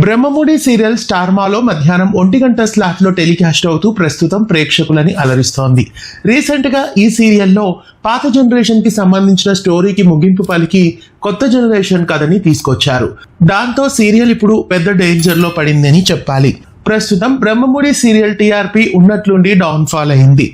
Brahmamudi serial star మాలో మధ్యాహ్నం 1 గంట స్లాట్ లో టెలికాస్ట్ అవుతూ ప్రస్తుతం ప్రేక్షకులని అలరిస్తోంది. రీసెంట్ గా ఈ సీరియల్లో పాత జనరేషన్ కి సంబంధించిన స్టోరీకి ముగింపు పలికి కొత్త జనరేషన్ కథని తీసుకొచ్చారు. దాంతో సీరియల్ ఇప్పుడు పెద్ద డేంజర్ లో పడిందని చెప్పాలి. ప్రస్తుతం బ్రహ్మముడి సీరియల్ టీఆర్పీ ఉన్నట్లుండి డౌన్ ఫాల్ అయింది.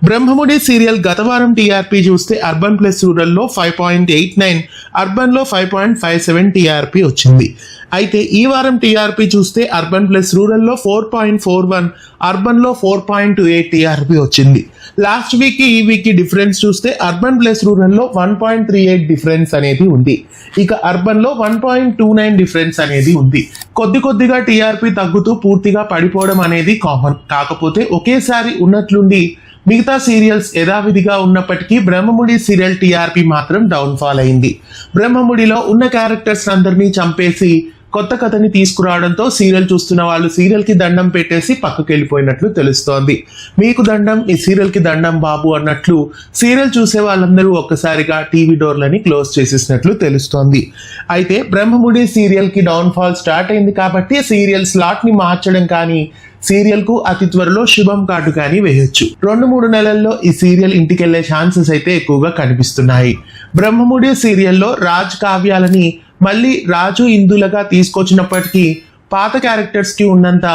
బ్రహ్మముడి సీరియల్ గత వారం టీఆర్పీ చూస్తే అర్బన్ ప్లస్ రూరల్ లో 5.89, అర్బన్ లో 5.57 టీఆర్పీ వచ్చింది. అయితే ఈ వారం టీఆర్పీ చూస్తే అర్బన్ ప్లస్ రూరల్ లో 4.41, అర్బన్ లో 4.28 టీఆర్పీ వచ్చింది. లాస్ట్ వీక్ కి ఈ వీక్ కి డిఫరెన్స్ చూస్తే అర్బన్ ప్లస్ రూరల్ లో 1.38 డిఫరెన్స్ అనేది ఉంది. ఇక అర్బన్ లో 1.29 డిఫరెన్స్ అనేది ఉంది. కొద్దిగా టీఆర్పీ తగ్గుతూ పూర్తిగా పడిపోవడం అనేది కామన్. కాకపోతే ఒకేసారి ఉన్నట్లుండి మిగతా సీరియల్స్ యథావిధిగా ఉన్నప్పటికీ బ్రహ్మముడి సీరియల్ టీఆర్పీ మాత్రం డౌన్ ఫాల్ అయింది. బ్రహ్మముడిలో ఉన్న క్యారెక్టర్స్ అందరినీ చంపేసి కొత్త కథని తీసుకురావడంతో సీరియల్ చూస్తున్న వాళ్ళు సీరియల్ కి దండం పెట్టేసి పక్కకి వెళ్ళిపోయినట్లు తెలుస్తోంది. మీకు దండం, ఈ సీరియల్ కి దండం బాబు అన్నట్లు సీరియల్ చూసే వాళ్ళందరూ ఒక్కసారిగా టీవీ డోర్లని క్లోజ్ చేసేసినట్లు తెలుస్తోంది. అయితే బ్రహ్మముడి సీరియల్ కి డౌన్ ఫాల్ స్టార్ట్ అయింది కాబట్టి సీరియల్ స్లాట్ ని మార్చడం కానీ సీరియల్ కు అతి త్వరలో శుభం కార్డు కానీ వేయొచ్చు. 2-3 నెలల్లో ఈ సీరియల్ ఇంటికెళ్లే ఛాన్సెస్ అయితే ఎక్కువగా కనిపిస్తున్నాయి. బ్రహ్మముడి సీరియల్లో రాజ్ కావ్యాలని మళ్ళీ రాజు ఇందులుగా తీసుకొచ్చినప్పటికీ పాత క్యారెక్టర్స్ కి ఉన్నంత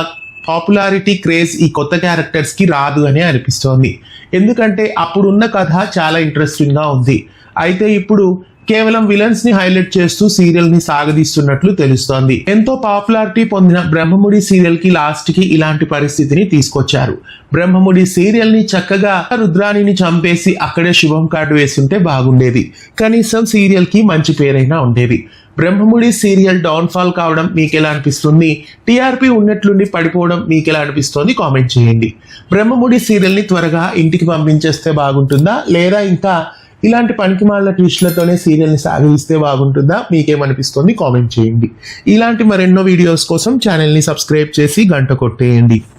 పాపులారిటీ క్రేజ్ ఈ కొత్త క్యారెక్టర్స్ కి రాదు అని అనిపిస్తోంది. ఎందుకంటే అప్పుడున్న కథ చాలా ఇంట్రెస్టింగ్ గా ఉంది. అయితే ఇప్పుడు కేవలం విలన్స్ ని హైలైట్ చేస్తూ సీరియల్ ని సాగదీస్తున్నట్లు తెలుస్తోంది. ఎంతో పాపులారిటీ పొందిన బ్రహ్మముడి సీరియల్ కి లాస్ట్ కి ఇలాంటి పరిస్థితిని తీసుకొచ్చారు. బ్రహ్మముడి సీరియల్ ని చక్కగా రుద్రాణిని చంపేసి అక్కడే శుభం కార్డు వేస్తుంటే బాగుండేది. కనీసం సీరియల్ కి మంచి పేరైనా ఉండేది. బ్రహ్మముడి సీరియల్ డౌన్ ఫాల్ కావడం మీకు ఎలా అనిపిస్తుంది? టీఆర్పీ ఉన్నట్లుండి పడిపోవడం మీకు ఎలా అనిపిస్తుంది? కామెంట్ చేయండి. బ్రహ్మముడి సీరియల్ ని త్వరగా ఇంటికి పంపించేస్తే బాగుంటుందా, లేదా ఇంకా ఇలాంటి పనికిమాలిన ట్విస్ట్లతోనే సీరియల్ని సాగిస్తే బాగుంటుందా? మీకేమనిపిస్తుంది? కామెంట్ చేయండి. ఇలాంటి మరెన్నో వీడియోస్ కోసం ఛానల్ని సబ్స్క్రైబ్ చేసి గంట కొట్టేయండి.